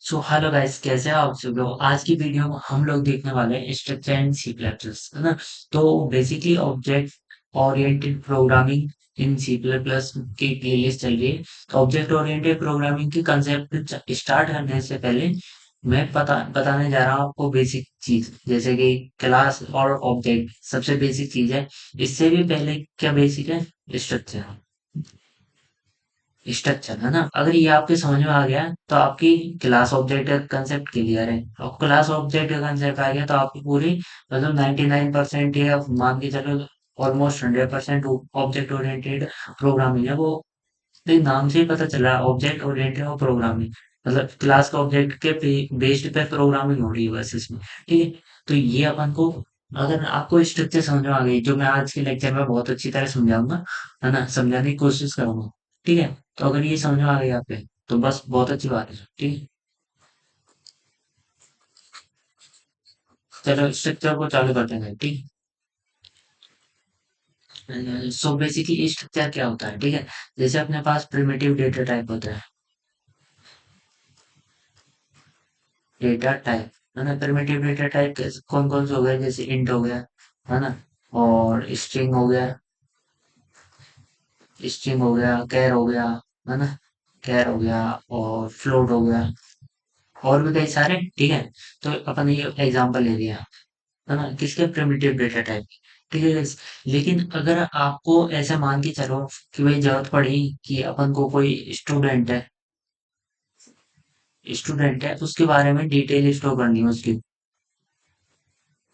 So hello guys, कैसे हैं आप सब लोग। आज की वीडियो में हम लोग देखने वाले हैं structure and C plus plus, है ना। तो basically object oriented programming in C plus plus की प्लेलिस्ट चल रही है। तो ऑब्जेक्ट ओरिएंटेड प्रोग्रामिंग की कंसेप्ट स्टार्ट करने से पहले मैं बताने जा रहा हूँ आपको बेसिक चीज, जैसे कि क्लास और ऑब्जेक्ट सबसे बेसिक चीज है। इससे भी पहले क्या बेसिक है? स्ट्रक्चर। स्ट्रक्चर, है ना। अगर ये आपके समझ में आ गया तो आपकी क्लास ऑब्जेक्ट का कंसेप्ट क्लियर है, और क्लास ऑब्जेक्ट का कंसेप्ट आ गया तो आपकी पूरी मतलब 99% या मान के चलो ऑलमोस्ट 100% ऑब्जेक्ट ओरिएंटेड प्रोग्रामिंग है वो। तो नाम से ही पता चल रहा है ऑब्जेक्ट ओरिएंटेड और प्रोग्रामिंग, मतलब क्लास का ऑब्जेक्ट के बेस्ड पे प्रोग्रामिंग हो रही है बस इसमें। ठीक है। तो ये अपन को, अगर आपको स्ट्रक्चर समझ में आ गई, जो मैं आज के लेक्चर में बहुत अच्छी तरह समझाऊंगा, है ना, समझाने की कोशिश करूंगा। ठीक है। तो अगर ये समझ में आ गई आपके, तो बस बहुत अच्छी बात है। ठीक है। चलो स्ट्रक्चर को चालू करते हैं। ठीक है। सो बेसिकली स्ट्रक्चर क्या होता है? ठीक है। जैसे अपने पास प्रिमिटिव डेटा टाइप होता है, डेटा टाइप, है ना। प्रिमिटिव डेटा टाइप कौन कौन से हो गए? जैसे इंट हो गया, है ना, और स्ट्रिंग हो गया, स्ट्रिंग हो गया, कैर हो गया, है ना, कैर हो गया, और फ्लोट हो गया, और भी कई सारे। ठीक है। तो अपन ये एग्जांपल ले लिया, है ना, किसके? Primitive data type. ठीक है guys? लेकिन अगर आपको ऐसा मान के चलो कि भाई जरूरत पड़ी कि अपन को कोई स्टूडेंट है उसके बारे में डिटेल स्टोर करनी है उसकी,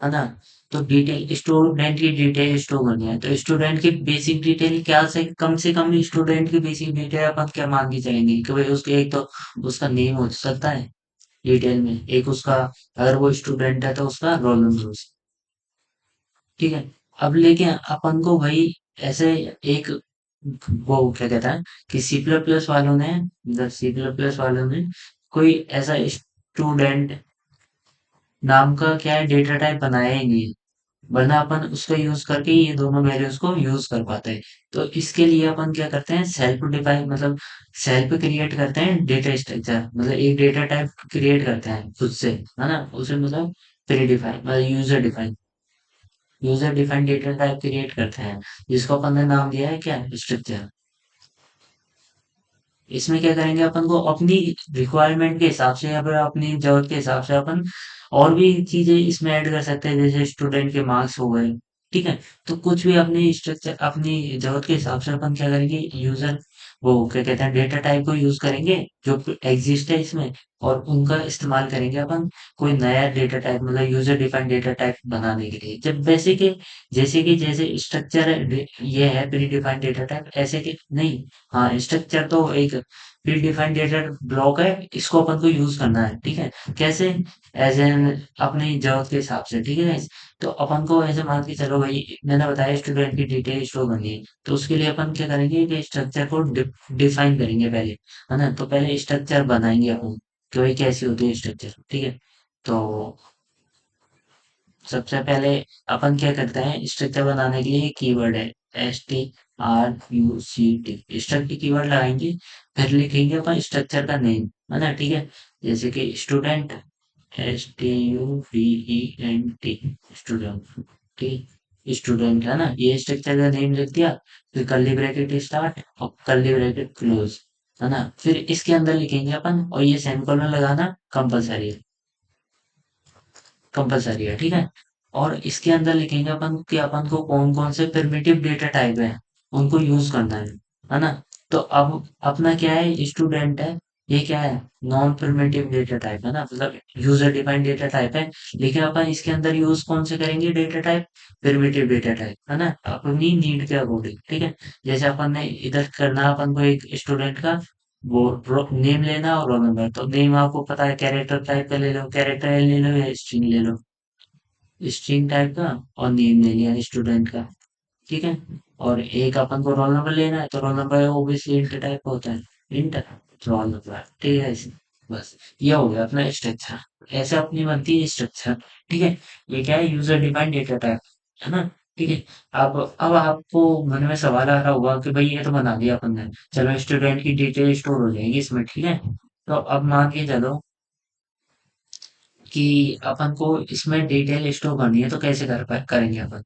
है ना। तो डिटेल स्टूडेंट की डिटेल स्टोर करनी है, तो स्टूडेंट की बेसिक डिटेल क्या से कम स्टूडेंट की बेसिक डिटेल अपन क्या मान के चलेंगे कि भाई उसके एक तो उसका नेम हो सकता है डिटेल में, एक उसका, अगर वो स्टूडेंट है तो उसका रोल नंबर। ठीक है। अब लेके अपन को भाई ऐसे एक, वो क्या कहता है कि सी प्लस प्लस वालों ने, मतलब सी प्लस प्लस वालों ने कोई ऐसा स्टूडेंट नाम का क्या है डेटा टाइप बनाया ही नहीं है, वरना अपन उसका यूज करके ये दोनों वैल्यूज को यूज कर पाते हैं। तो इसके लिए अपन क्या करते हैं, सेल्फ डिफाइन मतलब सेल्फ क्रिएट करते हैं डेटा स्ट्रक्चर, मतलब एक डेटा टाइप क्रिएट करते हैं खुद से, है ना, उसे मतलब प्री डिफाइन मतलब user defined data type create करते हैं, जिसको अपन ने नाम दिया है क्या? स्ट्रक्चर। इसमें क्या करेंगे, अपन को अपनी रिक्वायरमेंट के हिसाब से या फिर अपनी जरूरत के हिसाब से अपन और भी चीजें इसमें ऐड कर सकते हैं, जैसे स्टूडेंट के मार्क्स हो गए। ठीक है। तो कुछ भी अपनी स्ट्रक्चर अपनी जरूरत के हिसाब से अपन क्या करेंगे, यूजर, वो क्या कहते हैं, डेटा टाइप को यूज करेंगे जो एग्जिस्ट है इसमें, और उनका इस्तेमाल करेंगे अपन कोई नया डेटा टाइप मतलब यूजर डिफाइंड डेटा टाइप बनाने के लिए। जब वैसे के जैसे कि जैसे स्ट्रक्चर ये है प्री डिफाइंड डेटा टाइप, ऐसे कि नहीं। हाँ, स्ट्रक्चर तो एक प्री डिफाइंड डेटा ब्लॉक है, इसको अपन को यूज करना है। ठीक है। कैसे? एज एन अपनी जरूरत के हिसाब से। ठीक है guys? तो अपन को ऐसे मान के चलो भाई, मैंने बताया स्टूडेंट की डिटेल स्टोर करनी है, तो उसके लिए अपन क्या करेंगे कि स्ट्रक्चर को डिफाइन करेंगे पहले, है ना। तो पहले स्ट्रक्चर बनाएंगे अपन कि भाई कैसी होती है स्ट्रक्चर। ठीक है। तो सबसे पहले अपन क्या करते हैं, स्ट्रक्चर बनाने के लिए कीवर्ड है STRUCT, स्ट्रक्ट कीवर्ड लगाएंगे, फिर लिखेंगे अपन स्ट्रक्चर का नेम, है ना। ठीक है। जैसे कि स्टूडेंट, STUDENT, स्टूडेंट। ठीक, स्टूडेंट, है ना, ये स्ट्रक्चर का नेम लिख दिया। फिर कर्ली ब्रैकेट स्टार्ट और कर्ली ब्रैकेट क्लोज, है ना। फिर इसके अंदर लिखेंगे अपन, और ये सेमीकोलन लगाना कंपलसरी है, कंपलसरी है। ठीक है। और इसके अंदर लिखेंगे अपन कि अपन को कौन कौन से प्रिमिटिव डेटा टाइप है उनको यूज करना है ना। तो अब अपना क्या है, स्टूडेंट है, ये क्या है, नॉन प्रिमिटिव डेटा टाइप, है ना, मतलब यूजर डिफाइंड डेटा टाइप है। लेकिन अपन इसके अंदर यूज कौन से करेंगे data type? Primitive data type, है ना, अपनी नीड के अकॉर्डिंग। ठीक है। जैसे अपन ने इधर करना अपन को एक स्टूडेंट का वो नेम लेना और रोल नंबर, तो नेम आपको पता है कैरेक्टर टाइप का ले लो, कैरेक्टर ले लो या स्ट्रिंग ले लो, स्ट्रिंग टाइप का, और नेम ले लिया स्टूडेंट का। ठीक है। और एक अपन को रोल नंबर लेना है, तो roll number OBC int type का होता है, इंट रोल नंबर। ठीक है ऐसे। बस ये हो गया अपना स्ट्रक्चर, ऐसे अपनी बनती है स्ट्रक्चर। ठीक है। ये क्या है, यूजर डिफाइंड डेटा टाइप, है ना। ठीक है। अब आपको मन में सवाल आ रहा होगा कि भाई ये तो बना दिया अपन ने, चलो स्टूडेंट की डिटेल स्टोर हो जाएगी इसमें। ठीक है। तो अब मान के चलो कि अपन को इसमें डिटेल स्टोर करनी है तो कैसे करेंगे अपन।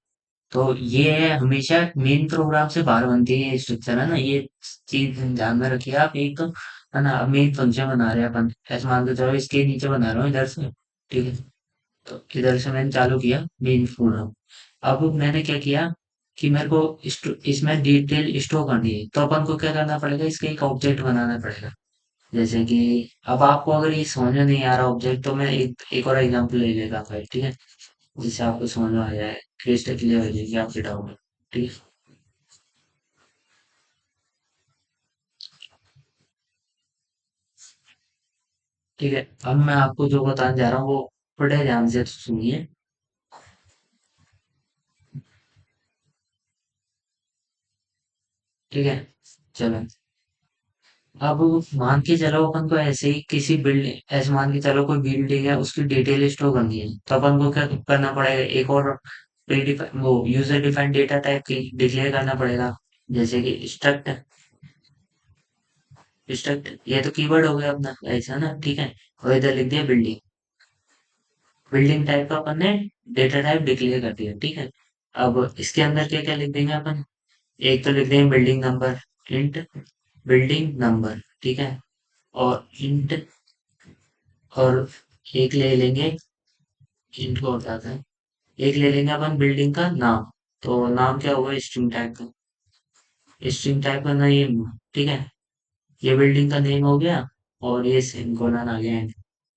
तो ये है, हमेशा मेन प्रोग्राम से बाहर बनती है ये स्ट्रक्चर, है ना, ये चीज ध्यान में रखिए आप। एक तो है ना, अब मेन फंक्शन बना रहे हैं अपन, ऐसे मान के चलो इसके नीचे बना रहा हूँ इधर से, ठीक है। तो इधर से मैंने चालू किया मेन प्रोग्राम। अब मैंने क्या किया कि मेरे को इसमें डिटेल स्टोर करनी है, तो अपन को क्या करना पड़ेगा, इसका एक ऑब्जेक्ट बनाना पड़ेगा। जैसे कि अब आपको अगर ये समझ में नहीं आ रहा ऑब्जेक्ट, तो मैं एक और एग्जांपल ले लेता हूँ भाई, ठीक है, जिससे आपको समझ में आ जाए, क्रिस्टल क्लियर हो जाएगी आपके डाउट। ठीक है। ठीक है, अब मैं आपको जो बताने जा रहा हूँ वो बड़े ध्यान से सुनिए। ठीक है, चलो। अब मान के चलो अपन को ऐसे ही किसी बिल्डिंग, ऐसे मान के चलो कोई बिल्डिंग है, उसकी डिटेल स्टोर करनी है, तो अपन को क्या करना पड़ेगा, एक और वो यूजर डिफाइंड डेटा टाइप की डिक्लेयर करना पड़ेगा। जैसे कि स्ट्रक्ट ये तो कीवर्ड हो गया अपना, ऐसा ना, ठीक है। और इधर लिख दिया बिल्डिंग। बिल्डिंग टाइप का अपन ने डेटा टाइप डिक्लेयर कर दिया, ठीक है। अब इसके अंदर क्या क्या लिख देंगे अपन, एक तो लिख देंगे building number, int building number, ठीक है। और इंट, और एक ले लेंगे, इंट को हटाते हैं, एक ले लेंगे अपन बिल्डिंग का नाम। तो नाम क्या होगा, स्ट्रिंग टाइप का, स्ट्रिंग टाइप का नेम, ठीक है। ये बिल्डिंग का नेम हो गया, और ये सेमीकोलन आ गया,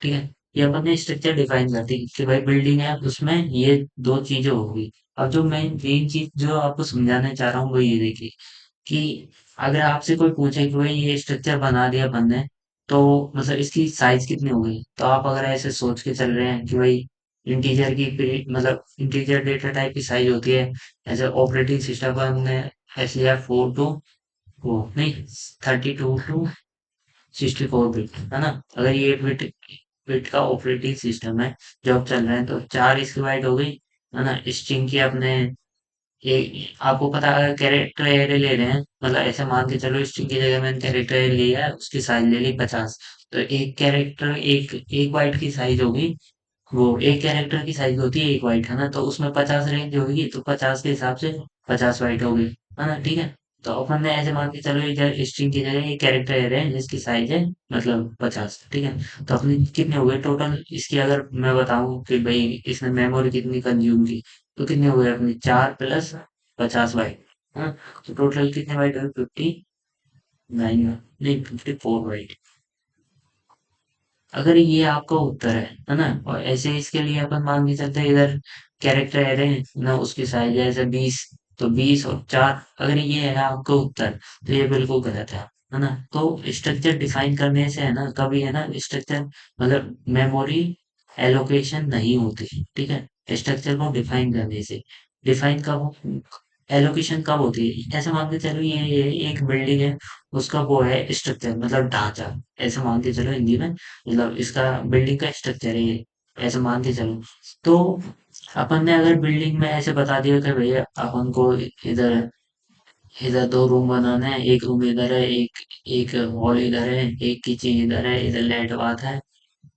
ठीक है। ये अपन ने स्ट्रक्चर डिफाइन कर दी कि भाई बिल्डिंग है, उसमें ये दो चीजें होगी। अब जो मैं मेन चीज जो आपको समझाना चाह रहा हूँ वो ये देखिए, कि अगर आपसे कोई पूछे कि भाई ये स्ट्रक्चर बना दिया अपन ने, तो मतलब इसकी साइज कितनी हो गई, तो आप अगर ऐसे सोच के चल रहे हैं कि भाई इंटीजर की मतलब इंटीजर डेटा टाइप की साइज होती है, ऐसे ऑपरेटिंग सिस्टम पर हमने एस लिया 4 टू, वो नहीं, 32 टू 64 बिट, है ना। अगर ये 8 बिट बिट का ऑपरेटिंग सिस्टम है जो अब चल रहे हैं, तो 4 इसकी बाइट हो गई, है ना। स्ट्रिंग की अपने, ये आपको पता है, कैरेक्टर एरे ले रहे हैं, मतलब ऐसे मान के चलो स्ट्रिंग की जगह मैंने कैरेक्टर एरे लिया है, उसकी साइज ले ली 50। तो एक कैरेक्टर, एक एक बाइट की साइज होगी, वो एक कैरेक्टर की साइज होती है 1 बाइट, है ना। तो उसमें 50 रेंज होगी, तो 50 के हिसाब से 50 बाइट होगी, है ना, ठीक है। तो अपन ने ऐसे मान के चलो ये स्ट्रिंग की जगह ये कैरेक्टर एरे है जिसकी साइज है मतलब 50, ठीक है। तो अपनी कितने हो गए टोटल इसकी, अगर मैं बताऊं कि भाई इसने मेमोरी कितनी कंज्यूम की, तो कितने हो गए अपनी 4 + 50 बाइट, हाँ। तो टोटल कितने बाइट हुए, 59, नहीं 54 बाइट। अगर ये आपका उत्तर है ना। और ऐसे इसके लिए अपन मान के चलते हैं, इधर कैरेक्टर एरे है ना, उसकी साइज है ऐसे 20, तो 20 और 4, अगर ये है आपका उत्तर, तो ये बिल्कुल गलत है ना। तो स्ट्रक्चर डिफाइन करने से है ना, कभी है ना स्ट्रक्चर मतलब मेमोरी एलोकेशन नहीं होती, ठीक है, स्ट्रक्चर को डिफाइन करने से। डिफाइन कब, एलोकेशन कब होती है, ऐसे मान के चलो ये एक बिल्डिंग है, उसका वो है स्ट्रक्चर मतलब ढांचा, ऐसे मान के चलो हिंदी में, मतलब इसका बिल्डिंग का स्ट्रक्चर है ये, ऐसे मान के चलो। तो अपन ने अगर बिल्डिंग में ऐसे बता दिया कि भैया अपन को इधर इधर 2 रूम बनाना है, एक रूम इधर है, एक एक हॉल इधर है, एक किचन इधर है, इधर लेट बाथ है,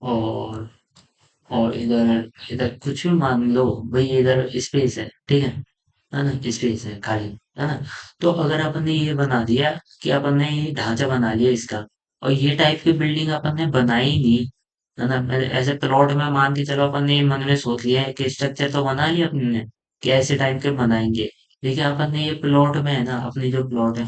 और और इधर इधर कुछ भी मान लो, भाई इधर स्पेस है, ठीक है ना, स्पेस है खाली, है ना। तो अगर अपन ने ये बना दिया कि अपन ने ये ढांचा बना लिया इसका, और ये टाइप की बिल्डिंग अपन ने बनाई नहीं, है ना, ऐसे प्लॉट में मान के चलो अपन ने मन में सोच लिया है कि स्ट्रक्चर तो बना लिया अपन ने कि ऐसे टाइप के बनाएंगे, लेकिन अपन ने ये प्लॉट में है ना, अपनी जो प्लॉट है,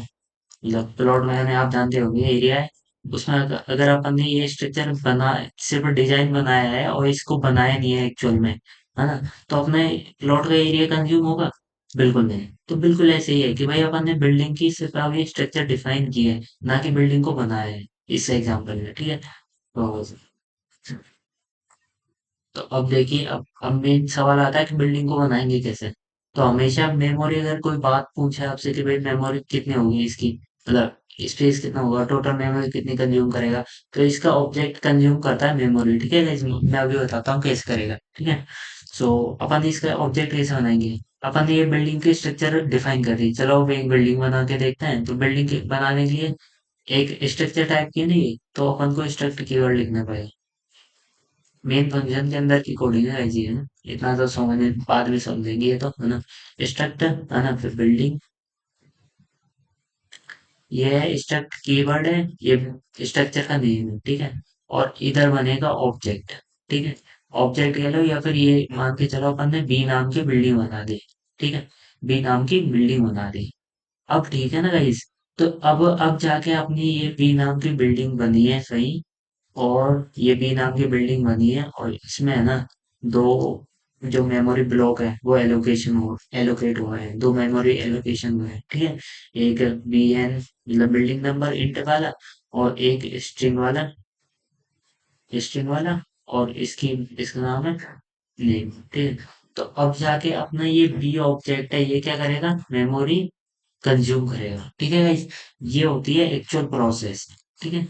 मतलब प्लॉट में आप जानते होंगे एरिया है, उसमें अगर अपन ने ये स्ट्रक्चर बना, सिर्फ डिजाइन बनाया है और इसको बनाया नहीं है एक्चुअल में, है ना, तो अपने प्लॉट का एरिया कंज्यूम होगा, बिल्कुल नहीं। तो बिल्कुल ऐसे ही है कि भाई अपन ने बिल्डिंग की सिर्फ अभी स्ट्रक्चर डिफाइन की है, ना कि बिल्डिंग को बनाया है, इस एग्जाम्पल में, ठीक है। तो अब देखिए, अब मेन सवाल आता है कि बिल्डिंग को बनाएंगे कैसे। तो हमेशा मेमोरी, अगर कोई बात पूछे आपसे कि भाई मेमोरी कितनी होगी इसकी, मतलब स्पेस कितना होगा, टोटल मेमोरी कितनी कंज्यूम करेगा, तो इसका ऑब्जेक्ट कंज्यूम करता है मेमोरी, ठीक है guys? मैं अभी बताता हूँ कैसे करेगा, ठीक है। सो अपन इसका ऑब्जेक्ट कैसे बनाएंगे, अपन ने ये बिल्डिंग की स्ट्रक्चर डिफाइन कर दी, चलो अब एक बिल्डिंग बना के देखते हैं। तो बिल्डिंग बनाने के लिए, एक स्ट्रक्चर टाइप की नहीं, तो अपन को स्ट्रक्ट कीवर्ड लिखना पड़ेगा। मेन फंक्शन के अंदर की कोडिंग है जी है ना। इतना तो समझ बाद में समझेंगे ये तो है ना। स्ट्रक्चर है ना, फिर बिल्डिंग, ये है स्ट्रक्ट कीवर्ड है, ये स्ट्रक्चर का नेम है, ठीक है। और इधर बनेगा ऑब्जेक्ट, ठीक है। ऑब्जेक्ट कह लो या फिर ये मान के चलो अपन ने बी नाम की बिल्डिंग बना दी, ठीक है। बी नाम की बिल्डिंग बना दी। अब ठीक है ना गाइस। तो अब जाके अपनी ये बी नाम की बिल्डिंग बनी है सही, और ये बी नाम की बिल्डिंग बनी है, और इसमें है ना दो जो मेमोरी ब्लॉक है वो एलोकेट हुआ है, दो मेमोरी एलोकेशन हुए हैं, ठीक है। एक बी एन मतलब बिल्डिंग नंबर इंट वाला, और एक स्ट्रिंग वाला, और इसका नाम है नेम, ठीक है। तो अब जाके अपना ये बी ऑब्जेक्ट है, ये क्या करेगा, मेमोरी कंज्यूम करेगा, ठीक है गाइस। ये होती है एक्चुअल प्रोसेस, ठीक है।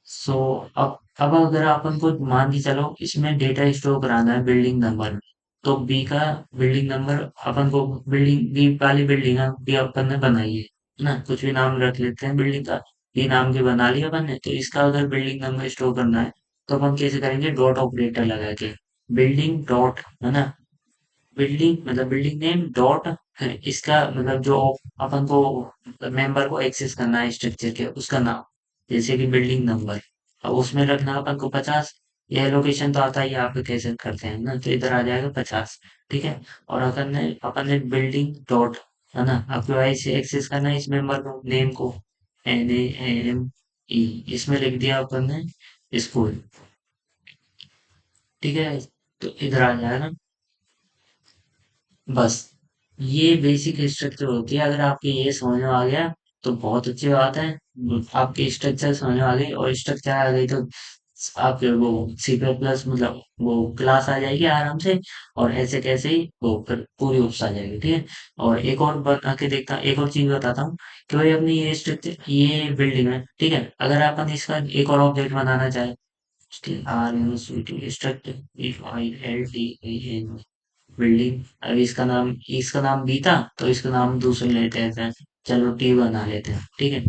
सो अब अगर अपन को मान के चलो इसमें डेटा स्टोर कराना है बिल्डिंग नंबर में, तो बी का बिल्डिंग नंबर, अपन को बिल्डिंग बी वाली बिल्डिंग बी अपन ने बनाई है ना, कुछ भी नाम रख लेते हैं बिल्डिंग का। बी नाम की बना लिया अपन ने, तो इसका अगर बिल्डिंग नंबर स्टोर करना है तो अपन कैसे करेंगे, डॉट ऑपरेटर लगा के, बिल्डिंग डॉट है ना, बिल्डिंग मतलब बिल्डिंग नेम डॉट, इसका मतलब जो अपन को मेंबर को एक्सेस करना है स्ट्रक्चर के, उसका नाम, जैसे कि बिल्डिंग नंबर। अब उसमें रखना अपन को 50। यह लोकेशन तो आता ही है, आप कैसे करते हैं ना, तो इधर आ जाएगा 50, ठीक है। और अपन ने बिल्डिंग डॉट है ना, आपके वाई से एक्सेस करना है इस मेंबर को, नेम को, NAME, इसमें लिख दिया अपन ने स्कूल, ठीक है। तो इधर आ जाएगा बस। ये बेसिक स्ट्रक्चर होती है, अगर आपके ये समझ में आ गया तो बहुत अच्छी बात है। आपकी स्ट्रक्चर समझ में आ गई, और स्ट्रक्चर आ गई तो आपके वो C++ मतलब वो क्लास आ जाएगी आराम से, और ऐसे कैसे ही वो फिर पूरी उप्स आ जाएगी, ठीक है। और एक और बना के देखता, एक और चीज बताता हूँ कि भाई अपनी ये स्ट्रक्चर ये बिल्डिंग है, ठीक है। अगर अपन इसका एक और ऑब्जेक्ट बनाना चाहे, STRUCT बिल्डिंग, अब इसका नाम बी था, तो इसका नाम दूसरे लेते हैं, चलो टी बना लेते हैं, ठीक है।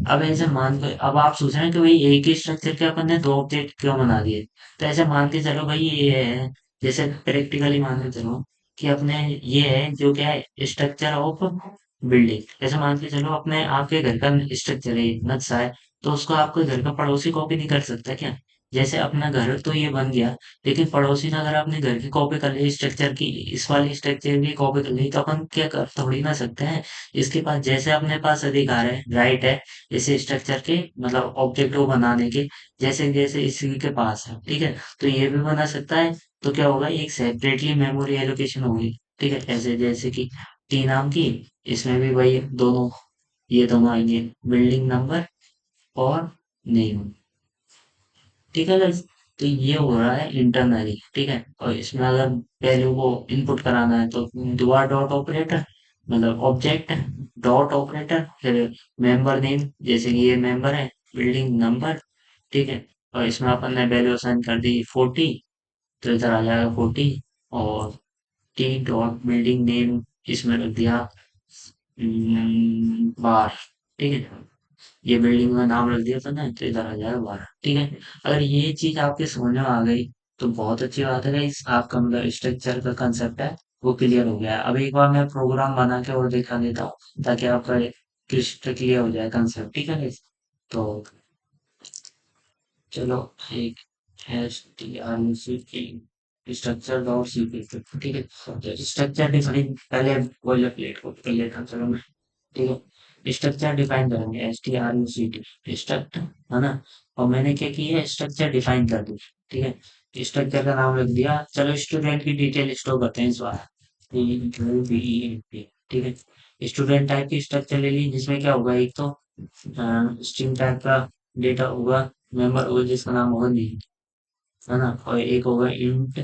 अब ऐसे मान के अब आप सोच रहे हैं कि भाई एक ही स्ट्रक्चर के अपन ने दो ऑब्जेक्ट क्यों बना दिए, तो ऐसे मान के चलो भाई ये है, जैसे प्रैक्टिकली मान के चलो कि अपने ये है जो क्या है, स्ट्रक्चर ऑफ बिल्डिंग। ऐसे मान के चलो अपने आपके घर का स्ट्रक्चर है, नक्शा है, तो उसको आपके घर का पड़ोसी कॉपी नहीं कर सकता क्या। जैसे अपना घर तो ये बन गया, लेकिन पड़ोसी ने अगर अपने घर की कॉपी कर ली स्ट्रक्चर की, इस वाली स्ट्रक्चर की कॉपी कर ली, तो अपन क्या कर थोड़ी ना सकते हैं। इसके पास जैसे अपने पास अधिकार है, राइट है, इसे स्ट्रक्चर के मतलब ऑब्जेक्ट को बनाने के, जैसे जैसे इसी के पास है, ठीक है। तो ये भी बना सकता है। तो क्या होगा, एक सेपरेटली मेमोरी एलोकेशन होगी, ठीक है। ऐसे जैसे कि टी नाम की, इसमें भी वही दोनों, ये दोनों आएंगे, बिल्डिंग नंबर और नेम, ठीक है गाइस। तो ये हो रहा है इंटरनली, ठीक है। और इसमें अगर वैल्यू को इनपुट कराना है तो दोबारा डॉट ऑपरेटर मतलब ऑब्जेक्ट डॉट ऑपरेटर, फिर मेंबर नेम, जैसे कि ये मेंबर है, बिल्डिंग नंबर, ठीक है। और इसमें अपन ने वैल्यू असाइन कर दी 40, तो इधर आ जाएगा 40, और टी डॉट बिल्डिंग नेम इसमें रख दिया बार, ठीक है। ये बिल्डिंग का नाम रख दिया था ना, तो इधर आ जाएगा 12, ठीक है। अगर ये चीज आपके समझ में आ गई तो बहुत अच्छी बात है इस आपका मतलब स्ट्रक्चर का कंसेप्ट है वो क्लियर हो गया है। अब एक बार मैं प्रोग्राम बना के और दिखा देता हूँ ताकि आपका क्लिस्टर क्लियर हो जाए कंसेप्ट, ठीक है guys? तो चलो, एक स्ट्रक्चर डॉट सी ठीक है। स्ट्रक्चर डिफाइन पहले बोइलर प्लेट को कर लेता हूँ, चलो मैं, ठीक है। स्ट्रक्चर डिफाइन करेंगे, STRUCT स्ट्रक्ट, है ना। और मैंने क्या किया, स्ट्रक्चर डिफाइन कर दी, ठीक है। स्ट्रक्चर का नाम रख दिया, चलो स्टूडेंट की डिटेल स्टोर करते हैं इस बार, ठीक है। स्टूडेंट टाइप की स्ट्रक्चर ले ली, जिसमें क्या होगा, एक तो स्ट्रिंग टाइप का डेटा होगा, मेंबर होगा जिसका नाम होगा नेम, है ना। और एक होगा इंट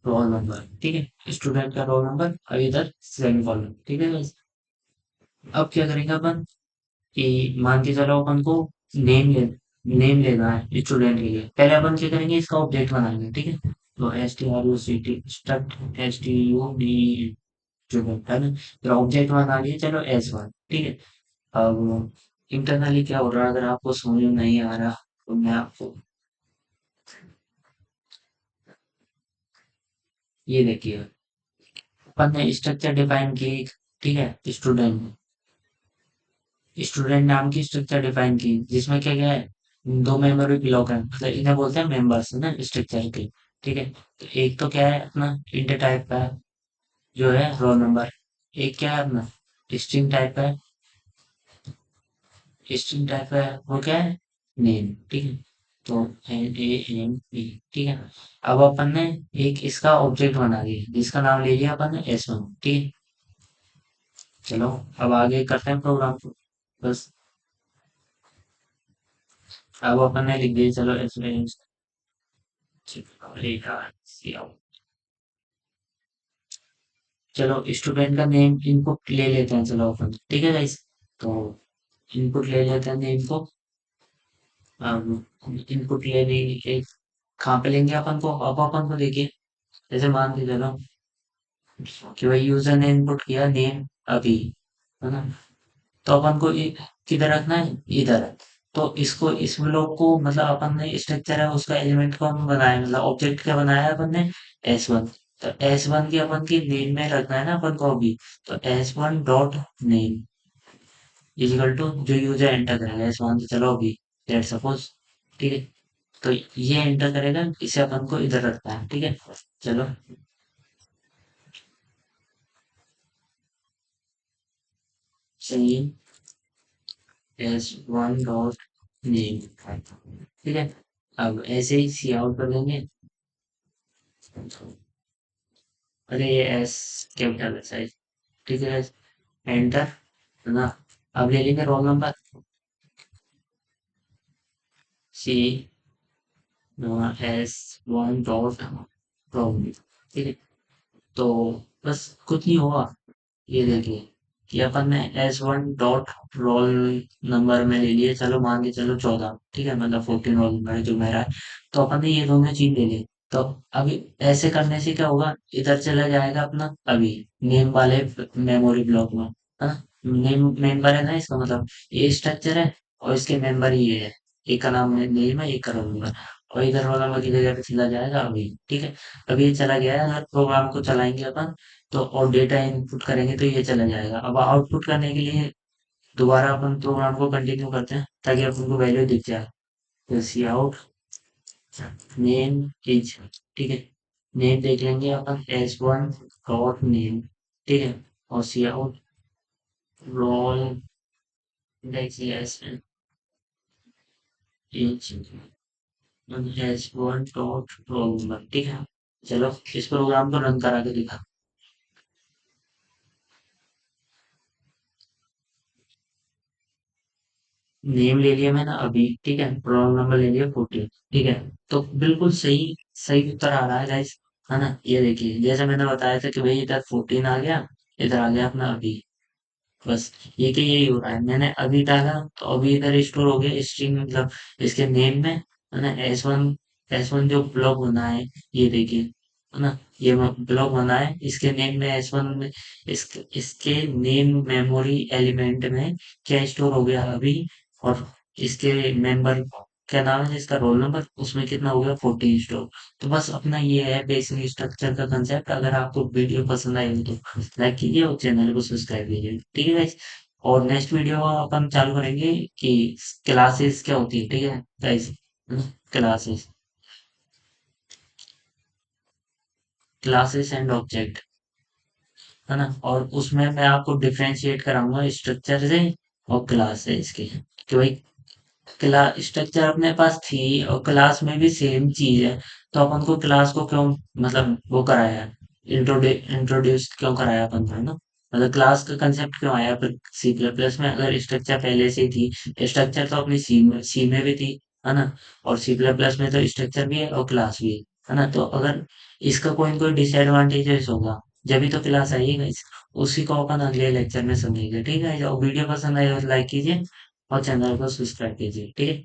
रोल नंबर, ठीक है, स्टूडेंट का रोल नंबर, और इधर सेमीकोलन, ठीक है। अब क्या करेंगे अपन कि मान के चलो अपन को नेम ले नेम लेना है स्टूडेंट के लिए, पहले अपन क्या करेंगे, इसका ऑब्जेक्ट बनाएंगे, ठीक है। तो STRUCT स्ट्रक्ट STUD स्टूडेंट, है ना। फिर ऑब्जेक्ट बना लिए, चलो S1, ठीक है। अब इंटरनली क्या हो रहा है, अगर आपको समझ में नहीं आ रहा तो मैं आपको ये देखिए, अपन ने स्ट्रक्चर डिफाइन की, ठीक है, स्टूडेंट नाम की स्ट्रक्चर डिफाइन की, जिसमें क्या क्या है, दो मेंबर भी ब्लॉक है, मतलब इन्हें बोलते हैं मेंबर्स है ना स्ट्रक्चर के। ठीक है, तो एक तो क्या है अपना इंट टाइप का है, जो है रोल नंबर। एक क्या है अपना स्ट्रिंग टाइप का है, स्ट्रिंग टाइप का है वो क्या है नेम। ठीक है, तो NAME, ठीक है। अब अपन ने एक इसका ऑब्जेक्ट बना दिया जिसका नाम ले लिया अपन ने S1। ठीक है, चलो अब आगे करते हैं प्रोग्राम को। बस अब अपन ने लिख दिया, चलो S1। चलो स्टूडेंट का नेम इनपुट ले लेते हैं, चलो अपन, ठीक है गाइस। तो इनपुट ले लेते हैं नेम को। अब इनपुट लेने के कहाँ पे लेंगे अपन को, अब अपन को देखिए, जैसे मान के चलो कि भाई यूजर ने इनपुट किया नेम अभी, है ना, तो अपन को किधर रखना है, इधर। तो इसको इस ब्लॉक को मतलब अपन ने स्ट्रक्चर है उसका एलिमेंट को हम बनाया, मतलब ऑब्जेक्ट क्या बनाया है अपन ने, S1। तो S1 की अपन की नेम में रखना है ना अपन को अभी। तो S1 dot name is equal to जो यूजर एंटर करेगा, S1 तो चलो अभी लेट सपोज। ठीक है, तो ये एंटर करेगा, इसे अपन को इधर रखना है। ठीक है, चलो चलिए S1 डॉट नेम। ठीक है, अब ऐसे ही सी आउट कर देंगे। अरे ये एस कैपिटल है साइज। ठीक है, एंटर, है ना। अब ले लेंगे roll number C S1 dot roll. ठीक है, तो बस कुछ नहीं होगा, ये देखिए कि अपन ने S1 डॉट रोल नंबर में ले लिए, चलो मान के चलो 14। ठीक है, मतलब 14 रोल नंबर है जो मेरा है। तो अपन ने ये दोनों चीज ले ली। तो अभी ऐसे करने से क्या होगा, इधर चला जाएगा अपना अभी नेम वाले मेमोरी ब्लॉक में, है ना। नेम मेंबर है ना, इसका मतलब ये स्ट्रक्चर है और इसके मेंबर ये है। एक का नाम नेम है, एक का रोल नंबर। और इधर रोल नंबर की जगह पे चला जाएगा अभी। ठीक है, अभी ये चला गया है, हर प्रोग्राम को चलाएंगे अपन तो, और डेटा इनपुट करेंगे तो ये चला जाएगा। अब आउटपुट करने के लिए दोबारा अपन प्रोग्राम को कंटिन्यू करते हैं ताकि अपन को वैल्यू दिख जाए। तो सी आउट नेम इज, ठीक है, नेम देख लेंगे अपन S1 डॉट नेम। ठीक है, और सी आउट रोल देखिए S is S1 dot roll number. ठीक है, चलो इस प्रोग्राम को रन करा के दिखा। नेम ले लिया मैंने अभी, ठीक है, रोल नंबर ले लिया 14। ठीक है, तो बिल्कुल सही सही उत्तर आ रहा है गाइस, है ना। ये देखिए जैसे मैंने बताया था कि भाई इधर 14 आ गया, इधर आ गया अपना अभी। बस ये कि यही हो रहा है, मैंने अभी डाला तो अभी इधर स्टोर हो गया स्ट्रिंग, मतलब इसके नेम में, है ना। एस वन जो ब्लॉक बना है, ये देखिए, है ना, ये ब्लॉक बना है इसके नेम में S1 में, इसके नेम मेमोरी एलिमेंट में क्या स्टोर हो गया अभी। और इसके मेंबर क्या नाम है जिसका रोल नंबर, उसमें कितना हो गया 14 स्टोर। तो बस अपना ये है बेसिक स्ट्रक्चर का कंसेप्ट। अगर आपको वीडियो पसंद आई हो तो लाइक कीजिए और चैनल को सब्सक्राइब कीजिए। ठीक है गाइस, और नेक्स्ट वीडियो अपन चालू करेंगे कि क्लासेस क्या होती है। ठीक है guys, classes, classes and object, है ना। और उसमें मैं आपको डिफरेंशिएट कराऊंगा स्ट्रक्चर से और क्लास से इसके, कि भाई क्लास स्ट्रक्चर अपने पास थी और क्लास में भी सेम चीज है, तो अपन को क्लास को क्यों मतलब वो कराया, इंट्रोड्यूस क्यों कराया अपन को, है ना। मतलब क्लास का कंसेप्ट क्यों आया फिर सी प्लस प्लस में, अगर स्ट्रक्चर पहले से ही थी। स्ट्रक्चर तो अपनी सी में भी थी, है ना। और सी प्लस प्लस में तो स्ट्रक्चर भी है और क्लास भी है ना। तो अगर इसका कोई न कोई डिसएडवांटेजेस होगा, जब भी तो क्लास आइएगा उसी को अपन अगले लेक्चर में समझेंगे। ठीक है, जो वीडियो पसंद आए तो लाइक कीजिए और चैनल को सब्सक्राइब कीजिए। ठीक है।